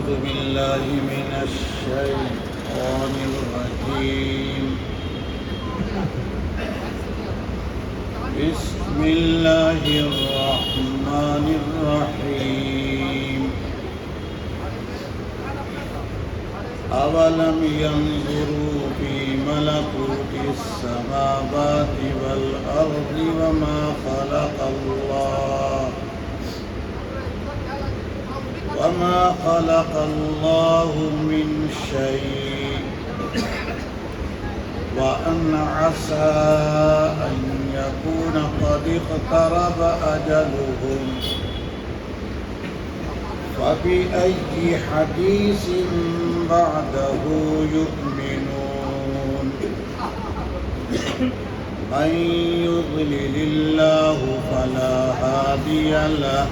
أعوذ بالله من الشيطان الرجيم. بسم الله الرحمن الرحيم. أولم ينظروا في ملكوت السماوات والأرض وما خلق الله من شيء وأن عسى أن يكون قد اقترب أجلهم فبأي حديث بعده يؤمنون. من يضلل الله فلا هادي له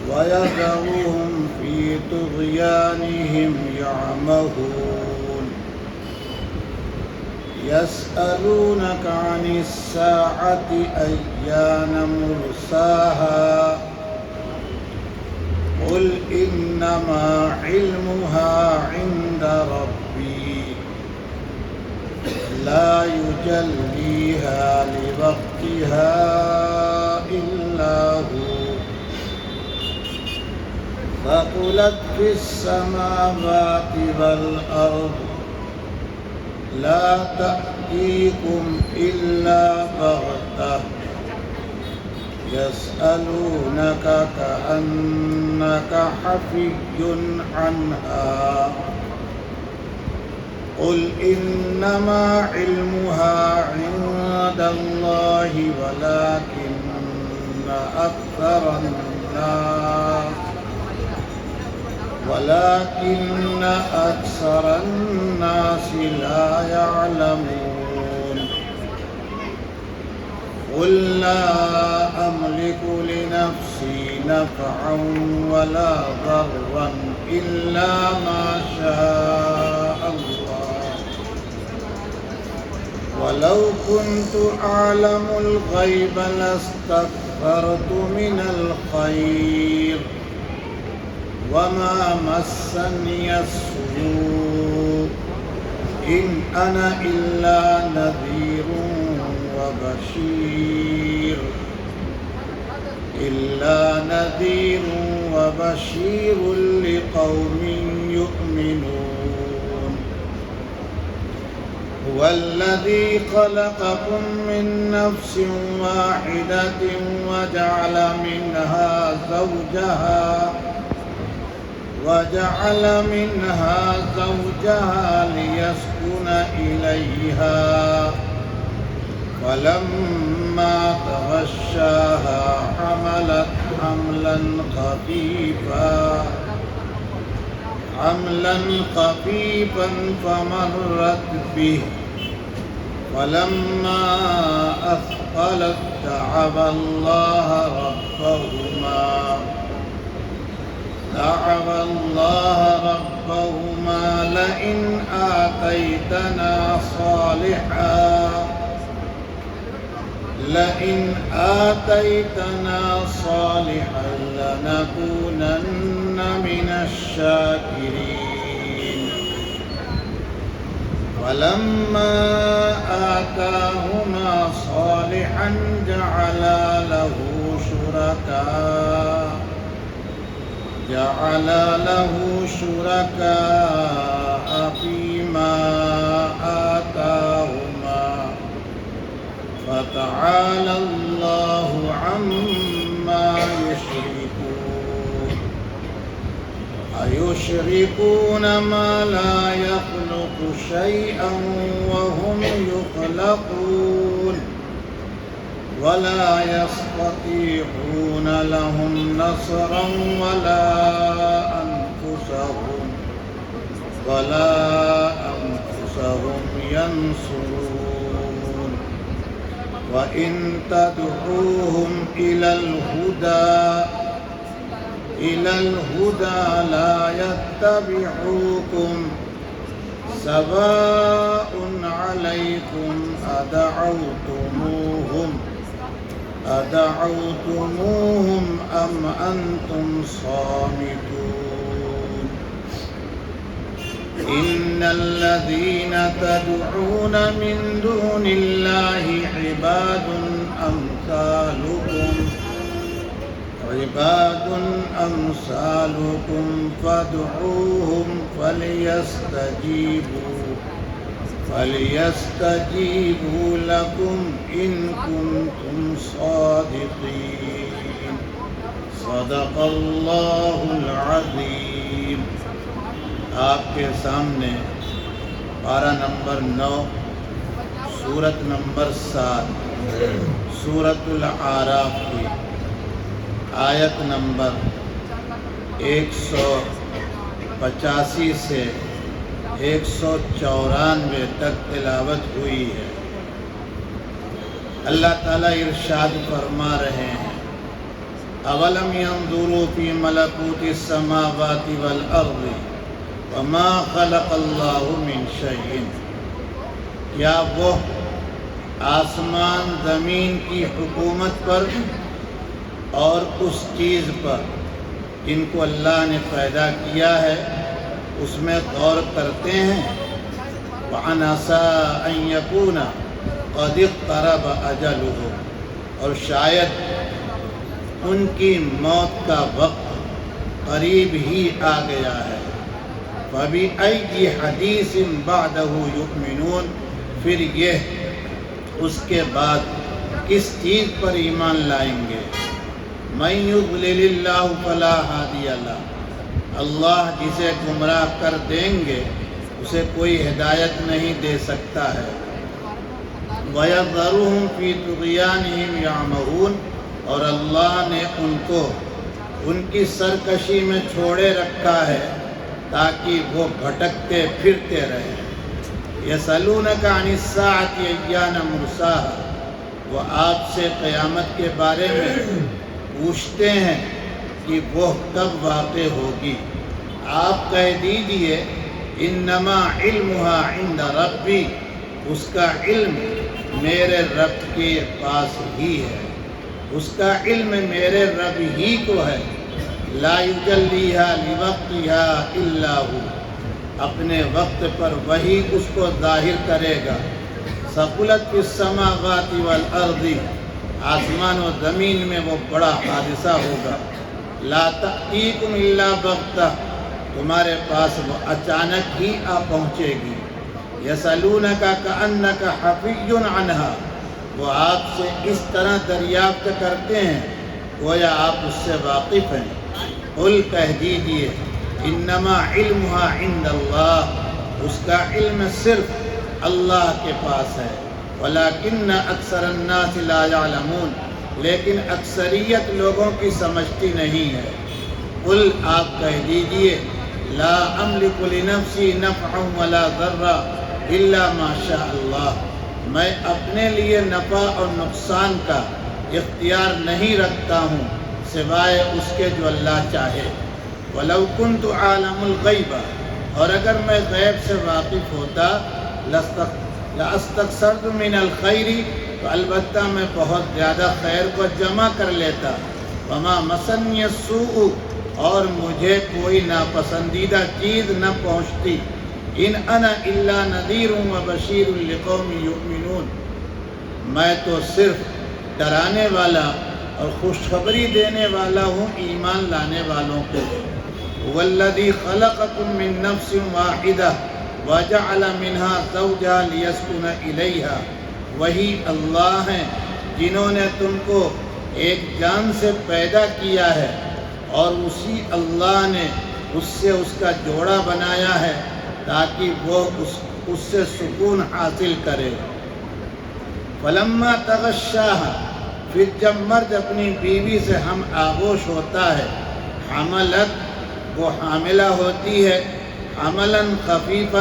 ويذرهم في طغيانهم يعمهون. يسألونك عن الساعة أيان مرساها قل إنما علمها عند ربي لا يجليها لوقتها إلا هو ثقلت في السماوات والأرض لا تأتيكم إلا بغتة يسألونك كأنك حفي عنها قل إنما علمها عند الله ولكن أكثر الناس لا يعلمون. قل لا أملك لنفسي نفعا ولا ضرا إلا ما شاء الله ولو كنت أعلم الغيب لاستكثرت من الخير وما مسني السوء إن أنا إلا نذير وبشير لقوم يؤمنون. هو الذي خلقكم من نفس واحدة وجعل منها زوجها ليسكن إليها فلما تغشاها حملت حملا خفيفا فمرت به فلما أثقلت دعوا الله ربهما لئن آتيتنا صالحا لنكونن من الشاكرين. فلما آتاهما صالحا جعل له شركاء فيما آتاهما فتعالى الله عما يشركون. أيشركون ما لا يخلق شيئا وهم يخلقون ولا يستطيعون لهم نصرا ولا أنفسهم ينصرون. وإن تدعوهم إلى الهدى لا يتبعوكم سواء عليكم أدعوتموهم أم أنتم صامتون. إن الذين تدعون من دون الله عباد أمثالكم فادعوهم فليستجيبوا لكم إن كنتم صادقين صدق اللہ العظیم۔ آپ کے سامنے پارہ نمبر 9 سورت نمبر 7 سورت الاعراف کی آیت نمبر 185 سے 194 تک تلاوت ہوئی ہے۔ اللہ تعالیٰ ارشاد فرما رہے ہیں اولم ينظروا في ملكوت السماوات والارض وما خلق اللہ من شيء، کیا وہ آسمان زمین کی حکومت پر اور اس چیز پر جن کو اللہ نے پیدا کیا ہے اس میں غور کرتے ہیں؟ وَأَنْ عَسَىٰ أَن يَكُونَ قَدِ اقْتَرَبَ أَجَلُهُمْ، اور شاید ان کی موت کا وقت قریب ہی آ گیا ہے۔ فَبِأَيِّ حَدِيثٍ بَعْدَهُ يُؤْمِنُونَ، پھر یہ اس کے بعد کس چیز پر ایمان لائیں گے؟ مَن يُضْلِلِ اللَّهُ فَلَا هَادِيَ لَهُ، اللہ جسے گمراہ کر دیں گے اسے کوئی ہدایت نہیں دے سکتا ہے۔ وَيَذَرُهُمْ فِي طُغْيَانِهِمْ يَعْمَهُونَ، اور اللہ نے ان کو ان کی سرکشی میں چھوڑے رکھا ہے تاکہ وہ بھٹکتے پھرتے رہیں۔ یسألونک عن الساعة ایان مرساها، وہ آپ سے قیامت کے بارے میں پوچھتے ہیں کہ وہ کب واقع ہوگی۔ آپ کہہ دیجئے انما علمها عند ربی، اس کا علم میرے رب کے پاس ہی ہے، اس کا علم میرے رب ہی کو ہے۔ لا یجلیہا لوقتہا الا ہو، اپنے وقت پر وہی اس کو ظاہر کرے گا۔ ثقلت فی السماوات والارض، آسمان و زمین میں وہ بڑا حادثہ ہوگا۔ لا تأتیکم الا بغتہ، تمہارے پاس وہ اچانک ہی آ پہنچے گی۔ یسألونک کأنک حفی عنہا، وہ آپ سے اس طرح دریافت کرتے ہیں گویا آپ اس سے واقف ہیں۔ قل کہہ دیجئے انما علمها عند اللہ، اس کا علم صرف اللہ کے پاس ہے۔ ولکن اکثر الناس لا يعلمون، لیکن اکثریت لوگوں کی سمجھتی نہیں ہے۔ قل آپ کہہ دیجئے لا املک لنفسی نفعا ولا ضرا الا ما شاء اللہ، میں اپنے لیے نفع اور نقصان کا اختیار نہیں رکھتا ہوں سوائے اس کے جو اللہ چاہے۔ وَلَوْ كُنْتُ عَالَمُ الْغَيْبَ، اور اگر میں غیب سے واقف ہوتا لَأَسْتَكْثَرْتُ مِنَ الْخَيْرِ، تو البتہ میں بہت زیادہ خیر کو جمع کر لیتا۔ وَمَا مَسَّنِيَ السُّوءُ، اور مجھے کوئی ناپسندیدہ چیز نہ پہنچتی۔ ان انا الا نذیر و بشیر لقوم یؤمنون، میں تو صرف ڈرانے والا اور خوشخبری دینے والا ہوں ایمان لانے والوں کو۔ والذی خلقکم من نفس واحدہ وجعل منها زوجها لیسکن الیہا، وہی اللہ ہیں جنہوں نے تم کو ایک جان سے پیدا کیا ہے اور اسی اللہ نے اس سے اس کا جوڑا بنایا ہے تاکہ وہ اس سے سکون حاصل کرے۔ فلما تغشاها، پھر جب مرد اپنی بیوی سے ہم آغوش ہوتا ہے، حملت، وہ حاملہ ہوتی ہے، حملا خفیفا،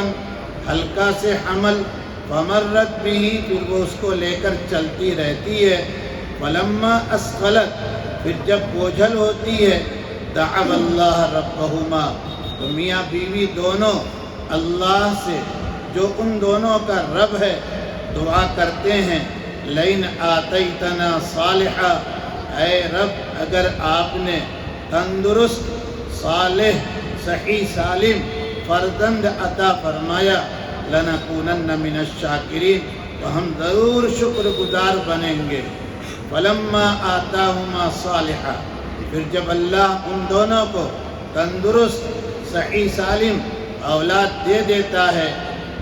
ہلکا سے حمل، فمرت به، پھر وہ اس کو لے کر چلتی رہتی ہے۔ فلما اسقلت، پھر جب بوجھل ہوتی ہے، دعوا اللہ ربہما، تو میاں بیوی دونوں اللہ سے جو ان دونوں کا رب ہے دعا کرتے ہیں، لئن آتیتنا صالحا، اے رب اگر آپ نے تندرست، صالح، صحیح سالم، فرزند عطا فرمایا لنکونن من الشاکرین، تو ہم ضرور شکر گزار بنیں گے۔ فلما آتاہما صالحا، پھر جب اللہ ان دونوں کو تندرست صحیح سالم اولاد دے دیتا ہے،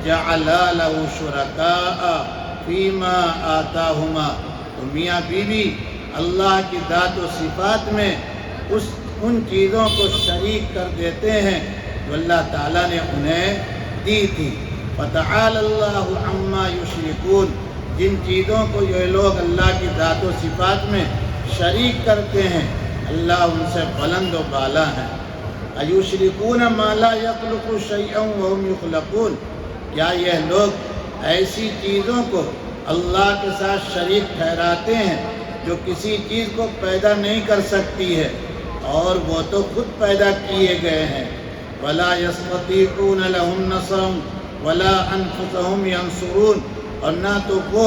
جعلا لہ شرکاء فیما آتاہما، تو میاں بیوی اللہ کی ذات و صفات میں ان چیزوں کو شریک کر دیتے ہیں جو اللہ تعالیٰ نے انہیں دی تھی۔ فتعالی اللہ عما یشرکون، جن چیزوں کو یہ لوگ اللہ کی ذات و صفات میں شریک کرتے ہیں اللہ ان سے بلند و بالا ہیں۔ ایشرکون ما لا یخلق شیئا وهم یخلقون، کیا یہ لوگ ایسی چیزوں کو اللہ کے ساتھ شریک ٹھہراتے ہیں جو کسی چیز کو پیدا نہیں کر سکتی ہے اور وہ تو خود پیدا کیے گئے ہیں۔ ولا یستطیعون لهم نصرا ولا انفسهم ینصرون، اور نہ تو وہ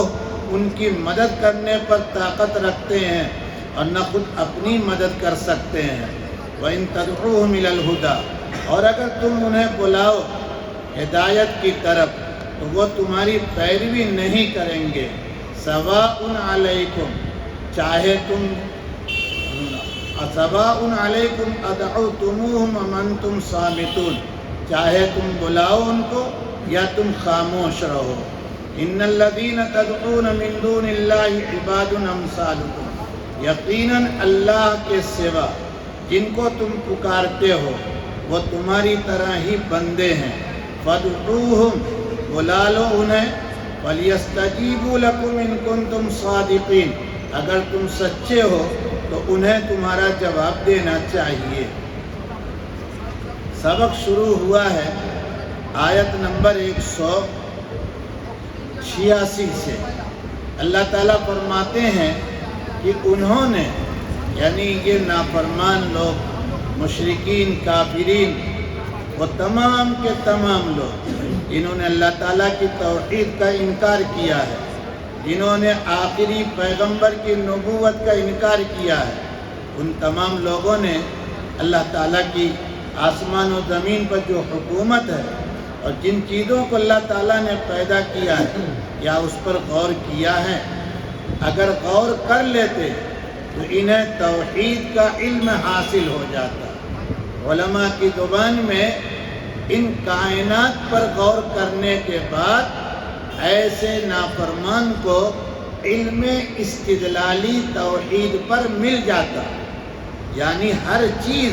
ان کی مدد کرنے پر طاقت رکھتے ہیں اور نہ خود اپنی مدد کر سکتے ہیں۔ وَإِن تَدْعُوهُمْ إِلَى الْهُدَىٰ، اور اگر تم انہیں بلاؤ ہدایت کی طرف تو وہ تمہاری پیروی نہیں کریں گے۔ سواء علیکم، چاہے تم سواء علیکم ادعوتموہم ام انتم صامتون، چاہے تم بلاؤ ان کو یا تم خاموش رہو۔ ان الذین تدعون من دون اللہ عباد امثالکم، یقیناً اللہ کے سوا جن کو تم پکارتے ہو وہ تمہاری طرح ہی بندے ہیں۔ فادعوہم، بلا لو انہیں، فلیستجیبوا لکم ان کنتم صادقین، اگر تم سچے ہو تو انہیں تمہارا جواب دینا چاہیے۔ سبق شروع ہوا ہے آیت نمبر 186 سے۔ اللہ تعالیٰ فرماتے ہیں کہ انہوں نے، یعنی یہ نافرمان لوگ، مشرکین، کافرین، وہ تمام کے تمام لوگ جنہوں نے اللہ تعالیٰ کی توحید کا انکار کیا ہے، جنہوں نے آخری پیغمبر کی نبوت کا انکار کیا ہے، ان تمام لوگوں نے اللہ تعالیٰ کی آسمان و زمین پر جو حکومت ہے اور جن چیزوں کو اللہ تعالیٰ نے پیدا کیا ہے کیا اس پر غور کیا ہے؟ اگر غور کر لیتے تو انہیں توحید کا علم حاصل ہو جاتا۔ علماء کی زبان میں ان کائنات پر غور کرنے کے بعد ایسے نافرمان کو علم استدلالی توحید پر مل جاتا، یعنی ہر چیز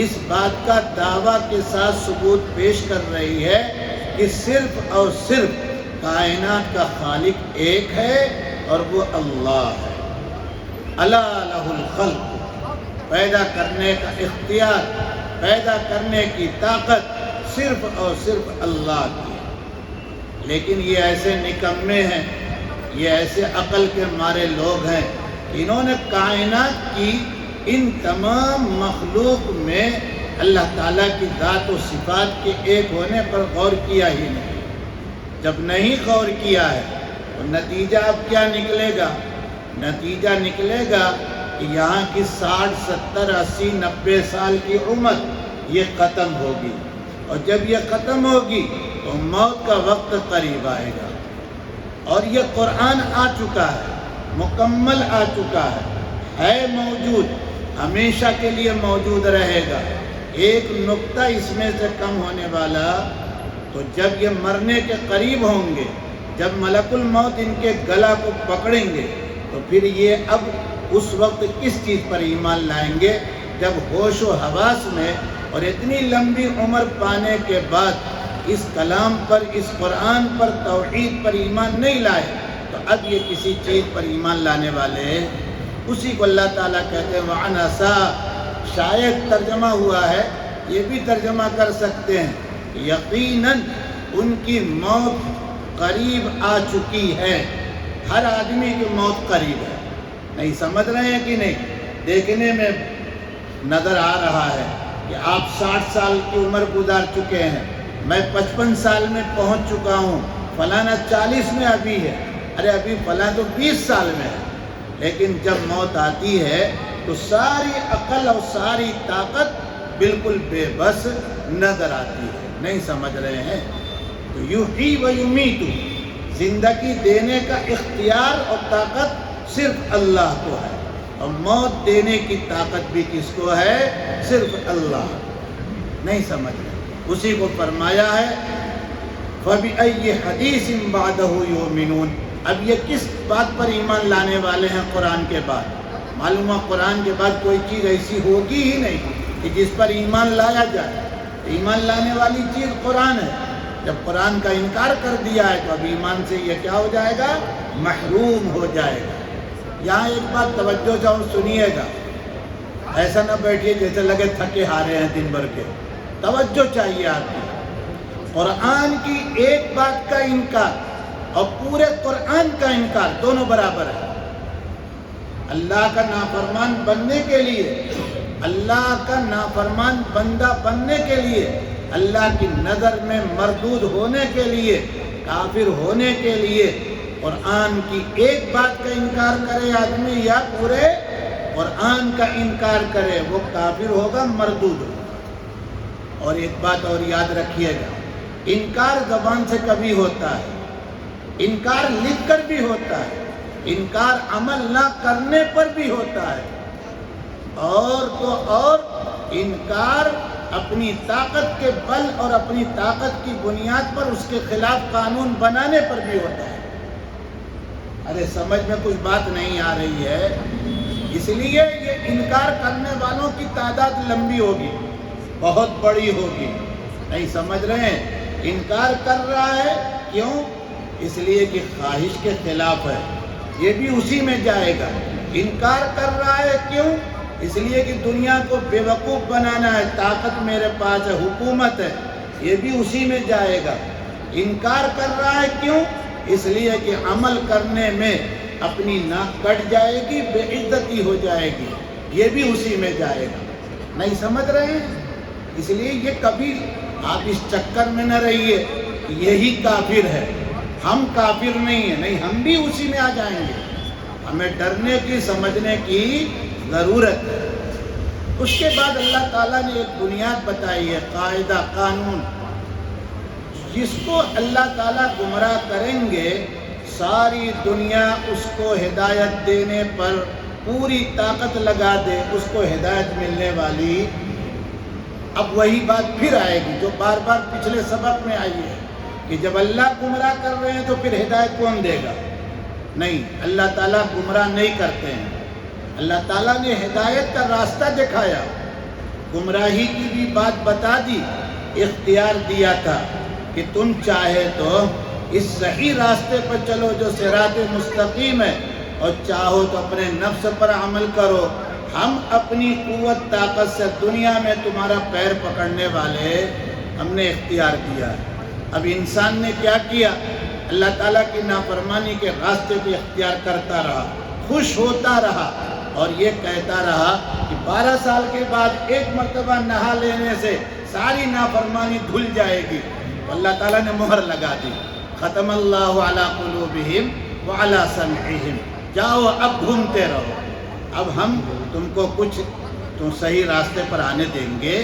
اس بات کا دعویٰ کے ساتھ ثبوت پیش کر رہی ہے کہ صرف اور صرف کائنات کا خالق ایک ہے اور وہ اللہ ہے۔ الا لہ الخلق، پیدا کرنے کا اختیار، پیدا کرنے کی طاقت صرف اور صرف اللہ کی ہے۔ لیکن یہ ایسے نکمے ہیں، یہ ایسے عقل کے مارے لوگ ہیں، انہوں نے کائنات کی ان تمام مخلوق میں اللہ تعالیٰ کی ذات و صفات کے ایک ہونے پر غور کیا ہی نہیں۔ جب نہیں غور کیا ہے تو نتیجہ اب کیا نکلے گا؟ نتیجہ نکلے گا کہ یہاں کی 60، 70، 80، 90 سال کی عمر یہ ختم ہوگی، اور جب یہ ختم ہوگی تو موت کا وقت قریب آئے گا، اور یہ قرآن آ چکا ہے، مکمل آ چکا ہے موجود، ہمیشہ کے لیے موجود رہے گا۔ ایک نقطہ اس میں سے کم ہونے والا، تو جب یہ مرنے کے قریب ہوں گے، جب ملک الموت ان کے گلا کو پکڑیں گے، تو پھر یہ اب اس وقت کس چیز پر ایمان لائیں گے جب ہوش و حواس میں اور اتنی لمبی عمر پانے کے بعد اس کلام پر، اس قرآن پر، توحید پر ایمان نہیں لائے، تو اب یہ کسی چیز پر ایمان لانے والے ہیں۔ اسی کو اللہ تعالیٰ کہتے ہیں وَعَنْ عَسَىٰ، شاید ترجمہ ہوا ہے، یہ بھی ترجمہ کر سکتے ہیں یقیناً ان کی موت قریب آ چکی ہے۔ ہر آدمی کی موت قریب ہے، نہیں سمجھ رہے ہیں کہ نہیں؟ دیکھنے میں نظر آ رہا ہے کہ آپ 60 سال کی عمر گزار چکے ہیں، میں 55 سال میں پہنچ چکا ہوں، فلانا 40 میں ابھی ہے، ارے ابھی فلاں تو 20 سال میں ہے۔ لیکن جب موت آتی ہے تو ساری عقل اور ساری طاقت بالکل بے بس نظر آتی ہے۔ نہیں سمجھ رہے ہیں؟ تو یحیی و یمیت، زندگی دینے کا اختیار اور طاقت صرف اللہ کو ہے، اور موت دینے کی طاقت بھی کس کو ہے؟ صرف اللہ۔ نہیں سمجھ رہے؟ اسی کو فرمایا ہے فَبِأَيِّ حَدِيثٍ بَعْدَهُ يُؤْمِنُونَ۔ اب یہ کس بات پر ایمان لانے والے ہیں قرآن کے بعد؟ معلوم ہے قرآن کے بعد کوئی چیز ایسی ہوگی ہی نہیں کہ جس پر ایمان لایا جائے۔ ایمان لانے والی چیز قرآن ہے۔ جب قرآن کا انکار کر دیا ہے تو اب ایمان سے یہ کیا ہو جائے گا؟ محروم ہو جائے گا۔ یہاں ایک بات توجہ سے اور سنیے گا، ایسا نہ بیٹھیے جیسے لگے تھکے ہارے ہیں دن بھر کے۔ توجہ چاہیے آپ کی۔ قرآن کی ایک بات کا انکار اور پورے قرآن کا انکار دونوں برابر ہے۔ اللہ کا نافرمان بننے کے لیے، اللہ کا نافرمان بندہ بننے کے لیے، اللہ کی نظر میں مردود ہونے کے لیے، کافر ہونے کے لیے قرآن کی ایک بات کا انکار کرے آدمی یا پورے قرآن کا انکار کرے، وہ کافر ہوگا، مردود ہوگا۔ اور ایک بات اور یاد رکھیے گا، انکار زبان سے کبھی ہوتا ہے، انکار لکھ کر بھی ہوتا ہے، انکار عمل نہ کرنے پر بھی ہوتا ہے، اور تو اور انکار اپنی طاقت کے بل اور اپنی طاقت کی بنیاد پر اس کے خلاف قانون بنانے پر بھی ہوتا ہے۔ ارے سمجھ میں کچھ بات نہیں آ رہی ہے؟ اس لیے یہ انکار کرنے والوں کی تعداد لمبی ہوگی، بہت بڑی ہوگی۔ نہیں سمجھ رہے ہیں؟ انکار کر رہا ہے کیوں؟ اس لیے کہ خواہش کے خلاف ہے، یہ بھی اسی میں جائے گا۔ انکار کر رہا ہے کیوں؟ اس لیے کہ دنیا کو بے وقوف بنانا ہے، طاقت میرے پاس ہے، حکومت ہے، یہ بھی اسی میں جائے گا۔ انکار کر رہا ہے کیوں؟ اس لیے کہ عمل کرنے میں اپنی ناک کٹ جائے گی، بے عزتی ہو جائے گی، یہ بھی اسی میں جائے گا۔ نہیں سمجھ رہے ہیں؟ اس لیے یہ کبھی آپ اس چکر میں نہ رہیے کہ یہی کافر ہے، ہم کافر نہیں ہیں، نہیں، ہم بھی اسی میں آ جائیں گے۔ ہمیں ڈرنے کی، سمجھنے کی ضرورت ہے۔ اس کے بعد اللہ تعالیٰ نے ایک بنیاد بتائی ہے، قاعدہ، قانون، جس کو اللہ تعالیٰ گمراہ کریں گے ساری دنیا اس کو ہدایت دینے پر پوری طاقت لگا دے، اس کو ہدایت ملنے والی۔ اب وہی بات پھر آئے گی جو بار بار پچھلے سبق میں آئی ہے کہ جب اللہ گمراہ کر رہے ہیں تو پھر ہدایت کون دے گا؟ نہیں، اللہ تعالیٰ گمراہ نہیں کرتے ہیں۔ اللہ تعالیٰ نے ہدایت کا راستہ دکھایا، گمراہی کی بھی بات بتا دی، اختیار دیا تھا کہ تم چاہے تو اس صحیح راستے پر چلو جو صراط مستقیم ہے، اور چاہو تو اپنے نفس پر عمل کرو، ہم اپنی قوت طاقت سے دنیا میں تمہارا پیر پکڑنے والے ہم نے اختیار دیا ہے۔ اب انسان نے کیا کیا؟ اللہ تعالیٰ کی نافرمانی کے راستے پہ اختیار کرتا رہا، خوش ہوتا رہا، اور یہ کہتا رہا کہ 12 سال کے بعد ایک مرتبہ نہا لینے سے ساری نافرمانی دھل جائے گی۔ اللہ تعالیٰ نے مہر لگا دی، ختم اللہ علی قلوبہم وعلی سمعہم، جاؤ اب گھومتے رہو، اب ہم تم کو کچھ تو صحیح راستے پر آنے دیں گے۔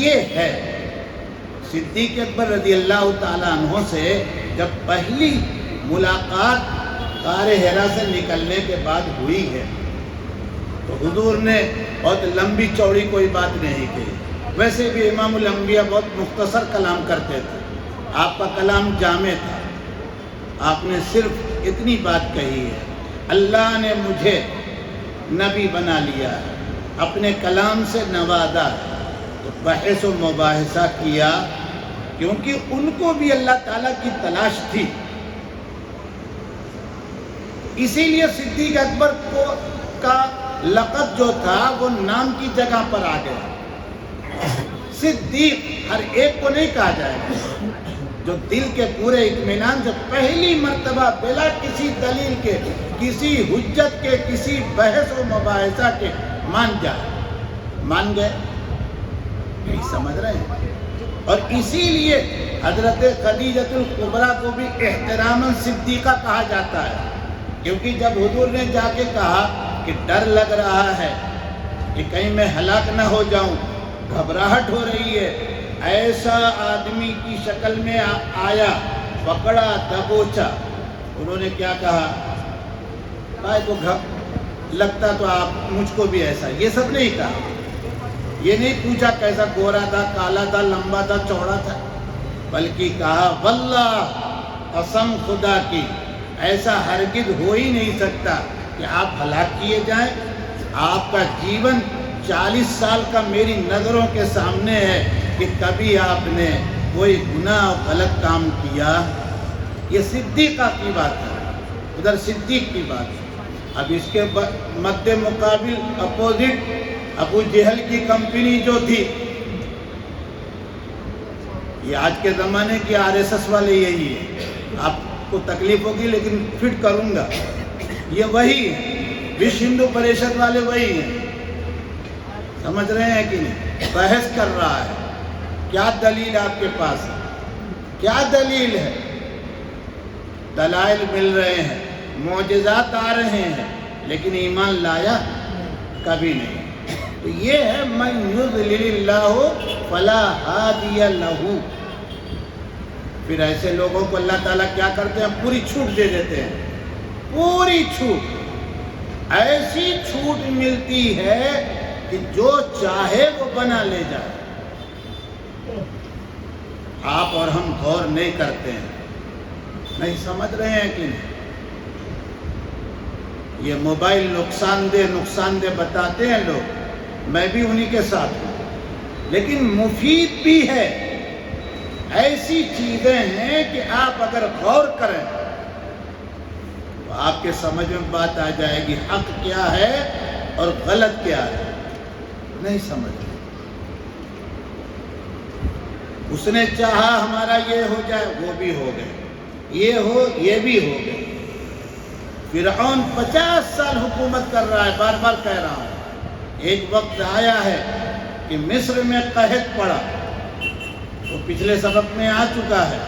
یہ ہے صدیق اکبر رضی اللہ تعالیٰ عنہ سے جب پہلی ملاقات غار حرا سے نکلنے کے بعد ہوئی ہے تو حضور نے بہت لمبی چوڑی کوئی بات نہیں کہی۔ ویسے بھی امام الانبیاء بہت مختصر کلام کرتے تھے، آپ کا کلام جامع تھا، آپ نے صرف اتنی بات کہی ہے، اللہ نے مجھے نبی بنا لیا ہے، اپنے کلام سے نوازا، تو بحث و مباحثہ کیا، کیونکہ ان کو بھی اللہ تعالیٰ کی تلاش تھی۔ اسی لیے صدیق اکبر کا لقب جو تھا وہ نام کی جگہ پر آ گیا۔ صدیق ہر ایک کو نہیں کہا جائے گا، جو دل کے پورے اطمینان سے پہلی مرتبہ بلا کسی دلیل کے، کسی حجت کے، کسی بحث و مباحثہ کے مان جائے، مان گئے، نہیں سمجھ رہے ہیں؟ اور اسی لیے حضرت خدیجۃ الکبریٰ کو بھی احتراماً صدیقہ کہا جاتا ہے، کیونکہ جب حضور نے جا کے کہا کہ ڈر لگ رہا ہے کہ کہیں میں ہلاک نہ ہو جاؤں، گھبراہٹ ہو رہی ہے، ایسا آدمی کی شکل میں آیا، پکڑا دبوچا. انہوں نے کیا کہا؟ بھائی کو لگتا تو آپ مجھ کو بھی ایسا. یہ سب نہیں کہا. یہ نہیں پوچھا کیسا گورا تھا، کالا تھا، لمبا تھا، چوڑا تھا، بلکہ کہا واللہ، قسم خدا کی، ایسا ہرگز ہو ہی نہیں سکتا کہ آپ ہلاک کیے جائیں. آپ کا جیون 40 سال کا میری نظروں کے سامنے ہے کہ کبھی آپ نے کوئی گناہ اور غلط کام کیا. یہ صدیقہ کی بات ہے، ادھر صدیق کی بات ہے. اب اس کے مد مقابل اپوزٹ ابو جہل کی کمپنی جو تھی، یہ آج کے زمانے کی RSS والے یہی ہے. آپ کو تکلیف ہوگی لیکن فٹ کروں گا. یہ وہی ہے، وشو ہندو پریشد والے وہی ہیں. سمجھ رہے ہیں کہ نہیں؟ بحث کر رہا ہے. کیا دلیل آپ کے پاس ہے؟ کیا دلیل ہے؟ دلائل مل رہے ہیں، معجزات آ رہے ہیں، لیکن ایمان لایا کبھی نہیں. تو یہ ہے من یضلل اللہ فلا ہادی لہ. پھر ایسے لوگوں کو اللہ تعالیٰ کیا کرتے ہیں؟ پوری چھوٹ دے دیتے ہیں. پوری چھوٹ، ایسی چھوٹ ملتی ہے کہ جو چاہے وہ بنا لے جائے. آپ اور ہم غور نہیں کرتے ہیں. نہیں سمجھ رہے ہیں کہ نہیں؟ یہ موبائل نقصان دہ بتاتے ہیں لوگ، میں بھی انہی کے ساتھ ہوں، لیکن مفید بھی ہے. ایسی چیزیں ہیں کہ آپ اگر غور کریں تو آپ کے سمجھ میں بات آ جائے گی حق کیا ہے اور غلط کیا ہے. نہیں سمجھ رہے. اس نے چاہا ہمارا یہ ہو جائے، وہ بھی ہو گئے، یہ ہو، یہ بھی ہو گئے. فرعون 50 سال حکومت کر رہا ہے. بار بار کہہ رہا ہوں، ایک وقت آیا ہے کہ مصر میں قحط پڑا، وہ پچھلے سبق میں آ چکا ہے،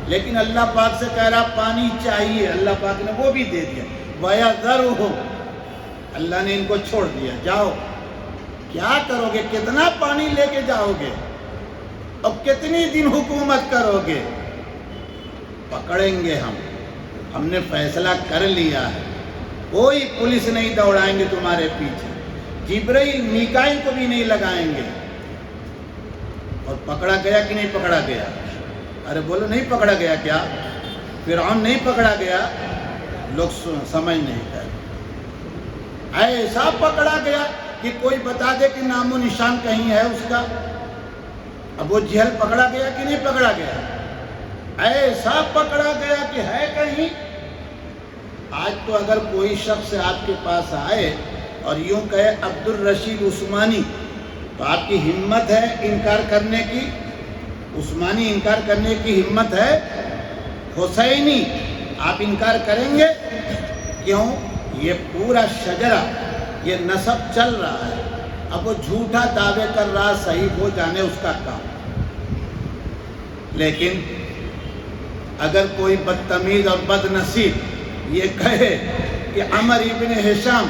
لیکن اللہ پاک سے کہہ رہا پانی چاہیے، اللہ پاک نے وہ بھی دے دیا. وَيَذَرُهُمْ، اللہ نے ان کو چھوڑ دیا. جاؤ، کیا کرو گے؟ کتنا پانی لے کے جاؤ گے؟ اب کتنی دن حکومت کرو گے؟ پکڑیں گے ہم نے فیصلہ کر لیا ہے. کوئی پولیس نہیں دوڑائیں گے تمہارے پیچھے، جبرائیل میکائیل کو بھی نہیں لگائیں گے. اور پکڑا گیا کہ نہیں پکڑا گیا؟ ارے بولو، نہیں پکڑا گیا کیا؟ فرعون نہیں پکڑا گیا؟ لوگ سمجھ نہیں پائے. ایسا پکڑا گیا کہ کوئی بتا دے کہ نام و نشان کہیں ہے اس کا. ابو جہل پکڑا گیا کہ نہیں پکڑا گیا؟ ایسا پکڑا گیا کہ ہے کہیں. آج تو اگر کوئی شخص آپ کے پاس آئے اور یوں کہے عبد الرشید عثمانی، تو آپ کی ہمت ہے انکار کرنے کی؟ عثمانی انکار کرنے کی ہمت ہے؟ حسینی آپ انکار کریں گے؟ کیوں؟ یہ پورا شجرہ، یہ نسب چل رہا ہے. اب وہ جھوٹا دعوے کر رہا، صحیح ہو جانے اس کا کام. لیکن اگر کوئی بدتمیز اور بد نصیب یہ کہے کہ عمر ابن ہشام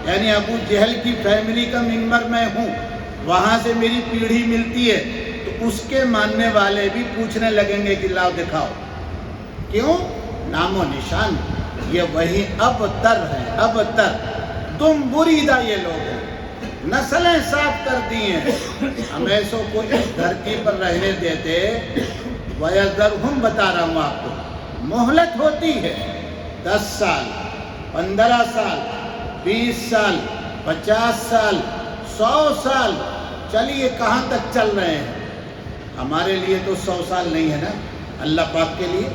یعنی ابو جہل کی فیملی کا ممبر میں ہوں، وہاں سے میری پیڑھی ملتی ہے، تو اس کے ماننے والے بھی پوچھنے لگیں گے کہ لاؤ دکھاؤ. کیوں؟ نام و نشان. یہ وہی اب تر ہے، اب تر تم بریدہ یہ لوگ ہیں، نسلیں صاف کر دی ہیں. ہم ایسوں کو اس دھرتی پر رہنے دیتے. وَيَذَرْهُمْ بتا رہا ہوں آپ کو. مہلت ہوتی ہے 10 سال، 15 سال، 20 سال، 50 سال، 100 سال. چلیے کہاں تک چل رہے ہیں؟ ہمارے لیے تو 100 سال نہیں ہے نا، اللہ پاک کے لیے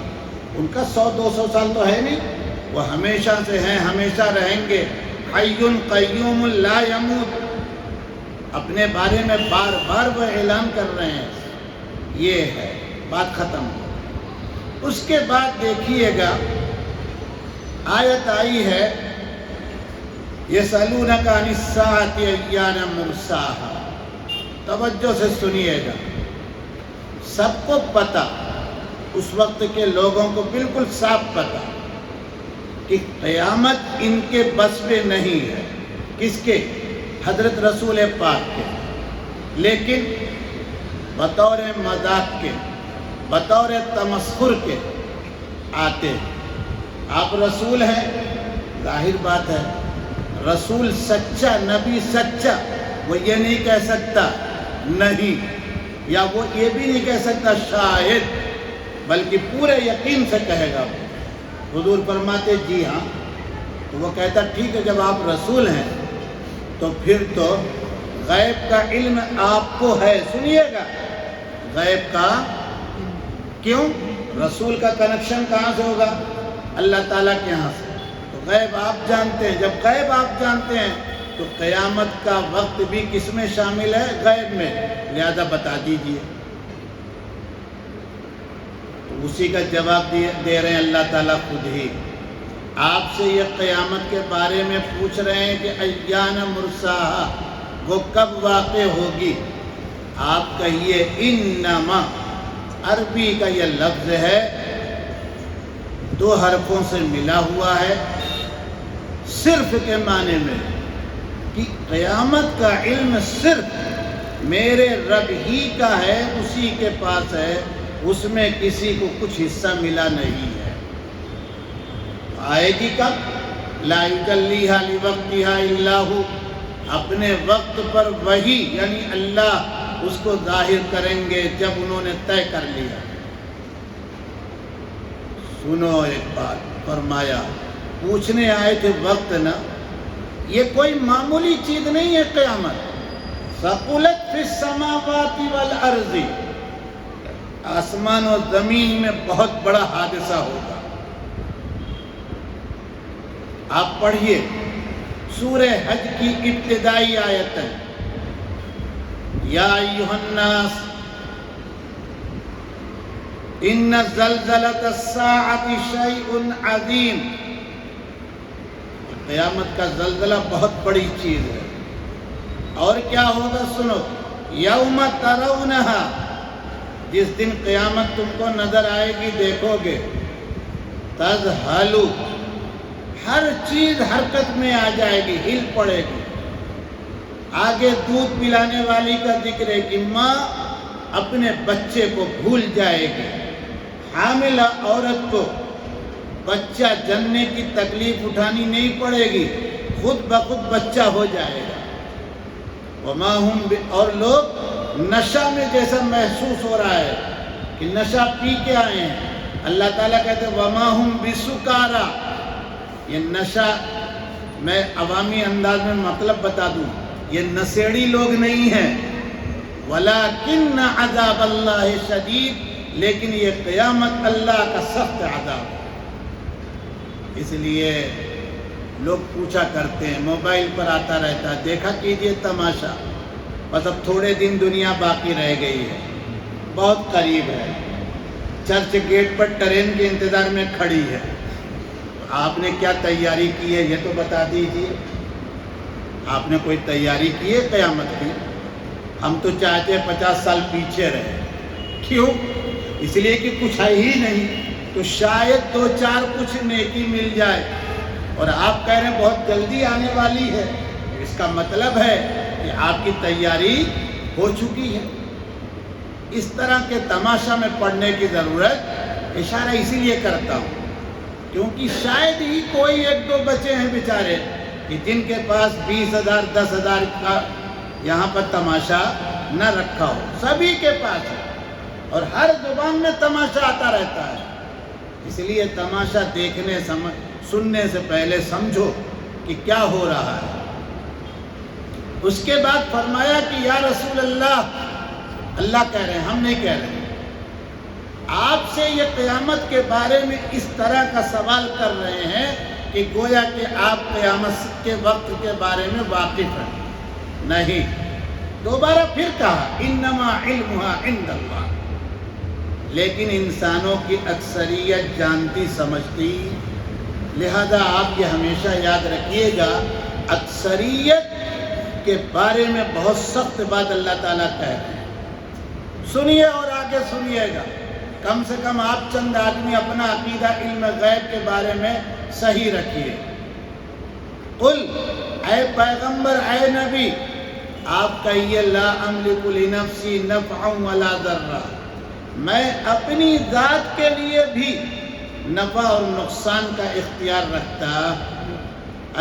ان کا 100-200 سال تو ہے نہیں. وہ ہمیشہ سے ہیں، ہمیشہ رہیں گے. حی قیوم لا یموت، اپنے بارے میں بار بار وہ اعلان کر رہے ہیں. یہ ہے بات ختم. اس کے بعد دیکھیے گا آیت آئی ہے یسألونک عن الساعۃ ایان مرساہا. توجہ سے سنیے گا. سب کو پتہ، اس وقت کے لوگوں کو بالکل صاف پتہ کہ قیامت ان کے بس میں نہیں ہے. کس کے؟ حضرت رسول پاک کے. لیکن بطور مذاق کے، بطور تمسخر کے آتے ہیں۔ آپ رسول ہیں، ظاہر بات ہے رسول سچا، نبی سچا، وہ یہ نہیں کہہ سکتا نہیں، یا وہ یہ بھی نہیں کہہ سکتا شاید، بلکہ پورے یقین سے کہے گا۔ حضور فرماتے جی ہاں، تو وہ کہتا ٹھیک ہے، جب آپ رسول ہیں تو پھر تو غیب کا علم آپ کو ہے۔ سنیے گا، غیب کا کیوں؟ رسول کا کنیکشن کہاں سے ہوگا؟ اللہ تعالیٰ کے یہاں سے۔ تو غیب آپ جانتے ہیں، جب غیب آپ جانتے ہیں تو قیامت کا وقت بھی کس میں شامل ہے؟ غیب میں، لہذا بتا دیجئے۔ تو اسی کا جواب دے رہے ہیں اللہ تعالیٰ خود ہی۔ آپ سے یہ قیامت کے بارے میں پوچھ رہے ہیں کہ ایان مرساہا، وہ کب واقع ہوگی؟ آپ کہیے انما، عربی کا یہ لفظ ہے، 2 حرفوں سے ملا ہوا ہے، صرف کے معنی میں کہ قیامت کا علم صرف میرے رب ہی کا ہے، اسی کے پاس ہے، اس میں کسی کو کچھ حصہ ملا نہیں ہے۔ آئے گی کب؟ لا یجلیھا لوقتھا الا ھو، اپنے وقت پر وہی یعنی اللہ اس کو ظاہر کریں گے جب انہوں نے طے کر لیا۔ سنو ایک بات، فرمایا پوچھنے آئے تھے وقت نہ، یہ کوئی معمولی چیز نہیں ہے قیامت۔ ثقلت فی السماوات والارض، آسمان و زمین میں بہت بڑا حادثہ ہوگا۔ آپ پڑھیے سورہ حج کی ابتدائی آیت ہے، یا ایھا الناس ان زلزلۃ الساعۃ شیء عظیم، قیامت کا زلزلہ بہت بڑی چیز ہے۔ اور کیا ہوگا سنو، یوم ترونھا، جس دن قیامت تم کو نظر آئے گی، دیکھو گے، تذہل، ہر چیز حرکت میں آ جائے گی، ہل پڑے گی۔ آگے دودھ پلانے والی کا ذکر ہے کہ ماں اپنے بچے کو بھول جائے گی، حاملہ عورت کو بچہ جننے کی تکلیف اٹھانی نہیں پڑے گی، خود بخود بچہ ہو جائے گا۔ وما ہم، اور لوگ نشہ میں جیسا محسوس ہو رہا ہے کہ نشہ پی کے آئے ہیں، اللہ تعالیٰ کہتے ہیں وما ہم بسکارا، یہ نشہ میں عوامی انداز میں مطلب بتا دوں، یہ نشیڑی لوگ نہیں ہیں، ولیکن عذاب اللہ شدید، لیکن یہ قیامت اللہ کا سخت عذاب ہے۔ اس لیے لوگ پوچھا کرتے ہیں، موبائل پر آتا رہتا ہے، دیکھا کیجئے تماشا، بس اب تھوڑے دن دنیا باقی رہ گئی ہے، بہت قریب ہے، چرچ گیٹ پر ٹرین کے انتظار میں کھڑی ہے۔ آپ نے کیا تیاری کی ہے یہ تو بتا دیجئے، آپ نے کوئی تیاری کی ہے قیامت کی؟ ہم تو چاہتے ہیں 50 سال پیچھے رہے، کیوں؟ اس لیے کہ کچھ ہے ہی نہیں، تو شاید 2-4 کچھ نیکی مل جائے، اور آپ کہہ رہے ہیں بہت جلدی آنے والی ہے، اس کا مطلب ہے کہ آپ کی تیاری ہو چکی ہے۔ اس طرح کے تماشا میں پڑھنے کی ضرورت، اشارہ اسی لیے کرتا ہوں کیونکہ شاید ہی کوئی 1-2 بچے ہیں بیچارے کہ جن کے پاس 20,000 10,000 کا یہاں پر تماشا نہ رکھا ہو، سبھی کے پاس ہے، اور ہر زبان میں تماشا آتا رہتا ہے۔ اس لیے تماشا دیکھنے سننے سے پہلے سمجھو کہ کیا ہو رہا ہے۔ اس کے بعد فرمایا کہ یا رسول اللہ، اللہ کہہ رہے ہیں، ہم نہیں کہہ رہے، آپ سے یہ قیامت کے بارے میں اس طرح کا سوال کر رہے ہیں کہ گویا کہ آپ قیامت کے وقت کے بارے میں واقف ہیں۔ نہیں، دوبارہ پھر کہا انما علمھا عند اللہ، لیکن انسانوں کی اکثریت جانتی سمجھتی، لہذا آپ یہ ہمیشہ یاد رکھیے گا، اکثریت کے بارے میں بہت سخت بات اللہ تعالیٰ کہہ رہے ہیں۔ سنیے اور آگے سنیے گا، کم سے کم آپ چند آدمی اپنا عقیدہ علم غیب کے بارے میں صحیح رکھیے۔ قل، اے پیغمبر، اے نبی، آپ کہیے لا املک لنفسی نفعا ولا ضرا، میں اپنی ذات کے لیے بھی نفع اور نقصان کا اختیار رکھتا۔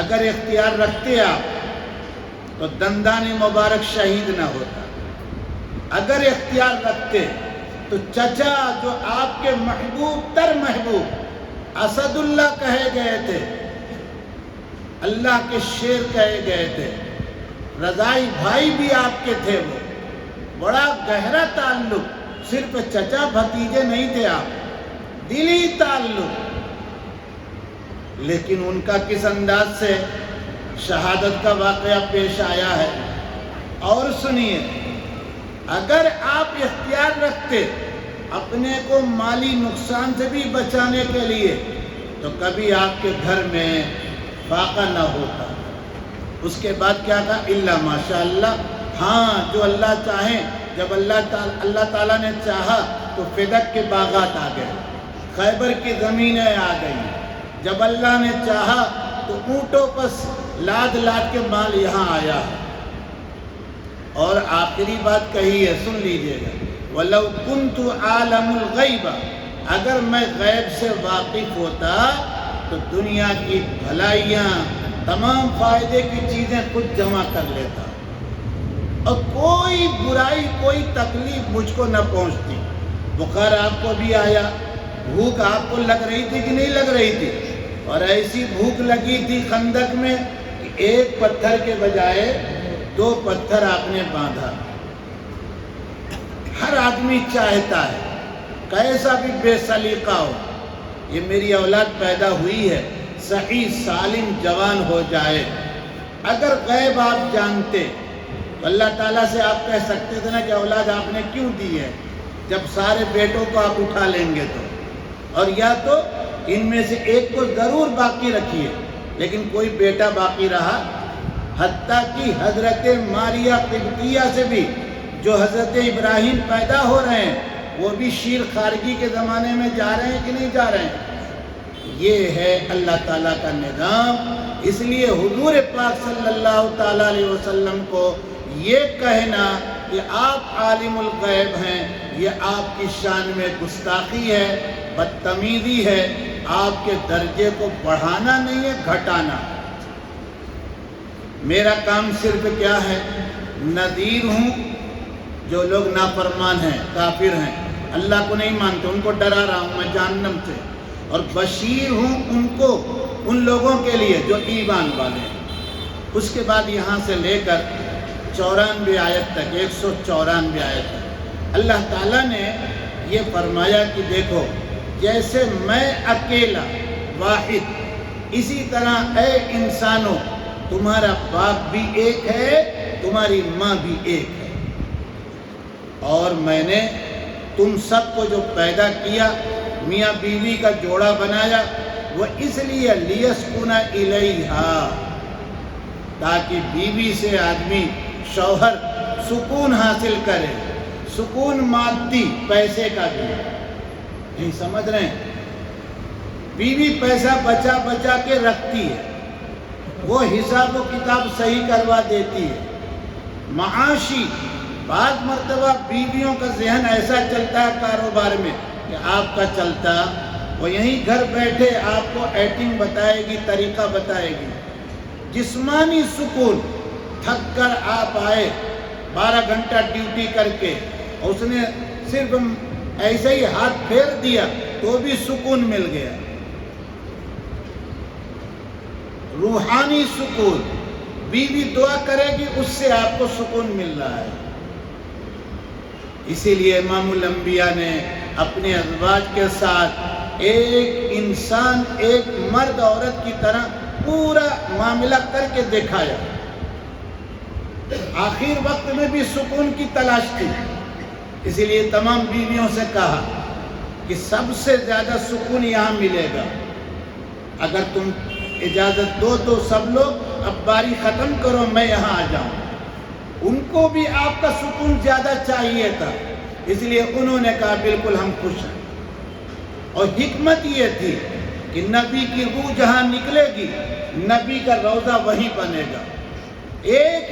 اگر اختیار رکھتے آپ تو دندان مبارک شہید نہ ہوتا، اگر اختیار رکھتے تو چچا جو آپ کے محبوب تر محبوب اسد اللہ کہے گئے تھے، اللہ کے شیر کہے گئے تھے، رضائی بھائی بھی آپ کے تھے، وہ بڑا گہرا تعلق، صرف چچا بھتیجے نہیں تھے آپ، دلی تعلق، لیکن ان کا کس انداز سے شہادت کا واقعہ پیش آیا ہے۔ اور سنیے، اگر آپ اختیار رکھتے اپنے کو مالی نقصان سے بھی بچانے کے لیے تو کبھی آپ کے گھر میں فاقہ نہ ہوتا۔ اس کے بعد کیا کہا؟ الا ماشاء اللہ، ہاں جو اللہ چاہیں، جب اللہ تعالیٰ نے چاہا تو فدق کے باغات آ گئے، خیبر کی زمینیں آ گئی، جب اللہ نے چاہا تو اونٹوں پس لاد لاد کے مال یہاں آیا ہے۔ اور آخری بات کہی ہے، سن لیجئے گا، وَلَوْ كُنْتُ عَالَمُ الْغَيْبَ، اگر میں غیب سے واقف ہوتا تو دنیا کی بھلائیاں، تمام فائدے کی چیزیں خود جمع کر لیتا، اور کوئی برائی، کوئی تکلیف مجھ کو نہ پہنچتی۔ بخار آپ کو بھی آیا، بھوک آپ کو لگ رہی تھی کہ نہیں لگ رہی تھی؟ اور ایسی بھوک لگی تھی خندق میں کہ ایک پتھر کے بجائے 2 پتھر آپ نے باندھا۔ ہر آدمی چاہتا ہے کیسا بھی بے سلیقہ ہو، یہ میری اولاد پیدا ہوئی ہے، صحیح سالم جوان ہو جائے۔ اگر غیب آپ جانتے تو اللہ تعالیٰ سے آپ کہہ سکتے تھے نا کہ اولاد آپ نے کیوں دی ہے، جب سارے بیٹوں کو آپ اٹھا لیں گے تو، اور یا تو ان میں سے ایک کو ضرور باقی رکھیے، لیکن کوئی بیٹا باقی رہا، حتیٰ کہ حضرت ماریہ قبطیہ سے بھی جو حضرت ابراہیم پیدا ہو رہے ہیں وہ بھی شیر خارگی کے زمانے میں جا رہے ہیں کہ نہیں جا رہے ہیں؟ یہ ہے اللہ تعالیٰ کا نظام۔ اس لیے حضور پاک صلی اللہ تعالیٰ علیہ وسلم کو یہ کہنا کہ آپ عالم الغیب ہیں، یہ آپ کی شان میں گستاخی ہے، بدتمیزی ہے، آپ کے درجے کو بڑھانا نہیں ہے، گھٹانا۔ میرا کام صرف کیا ہے؟ نذیر ہوں، جو لوگ نافرمان ہیں، کافر ہیں، اللہ کو نہیں مانتے، ان کو ڈرا رہا ہوں میں جہنم سے، اور بشیر ہوں ان لوگوں کے لیے جو ایمان والے ہیں۔ اس کے بعد یہاں سے لے کر 94 آیت تک، 194 آیت تک اللہ تعالیٰ نے یہ فرمایا کہ دیکھو، جیسے میں اکیلا واحد، اسی طرح اے انسانوں تمہارا باپ بھی ایک ہے، تمہاری ماں بھی ایک ہے، اور میں نے تم سب کو جو پیدا کیا، میاں بیوی کا جوڑا بنایا، وہ اس لیے لیسکن الیہا، تاکہ بیوی سے آدمی، شوہر سکون حاصل کرے، سکون مادی، پیسے کا بھی نہیں، سمجھ رہے ہیں؟ بیوی پیسہ بچا بچا کے رکھتی ہے، وہ حساب و کتاب صحیح کروا دیتی ہے، معاشی، بعض مرتبہ بیویوں کا ذہن ایسا چلتا ہے کاروبار میں کہ آپ کا چلتا، وہ یہیں گھر بیٹھے آپ کو ایٹنگ بتائے گی، طریقہ بتائے گی۔ جسمانی سکون، تھک کر آپ آئے 12 گھنٹہ ڈیوٹی کر کے، اس نے صرف ایسے ہی ہاتھ پھیر دیا تو بھی سکون مل گیا، روحانی سکون، بیوی دعا کرے گی اس سے آپ کو سکون مل رہا ہے۔ اسی لیے امام الانبیاء نے اپنے ازواج کے ساتھ ایک انسان، ایک مرد عورت کی طرح پورا معاملہ کر کے دکھایا۔ آخر وقت میں بھی سکون کی تلاش تھی، اسی لیے تمام بیویوں سے کہا کہ سب سے زیادہ سکون یہاں ملے گا، اگر تم اجازت دو تو سب لوگ اب باری ختم کرو، میں یہاں آ جاؤں۔ ان کو بھی آپ کا سکون زیادہ چاہیے تھا، اس لیے انہوں نے کہا بالکل ہم خوش ہیں۔ اور حکمت یہ تھی کہ نبی کی روح جہاں نکلے گی، نبی کا روضہ وہیں بنے گا۔ 1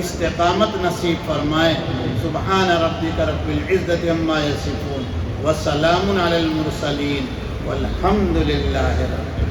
استقامت نصیب فرمائے۔ سبحان ربک رب العزت عما یصفون وسلام علی المرسلین والحمد للہ رب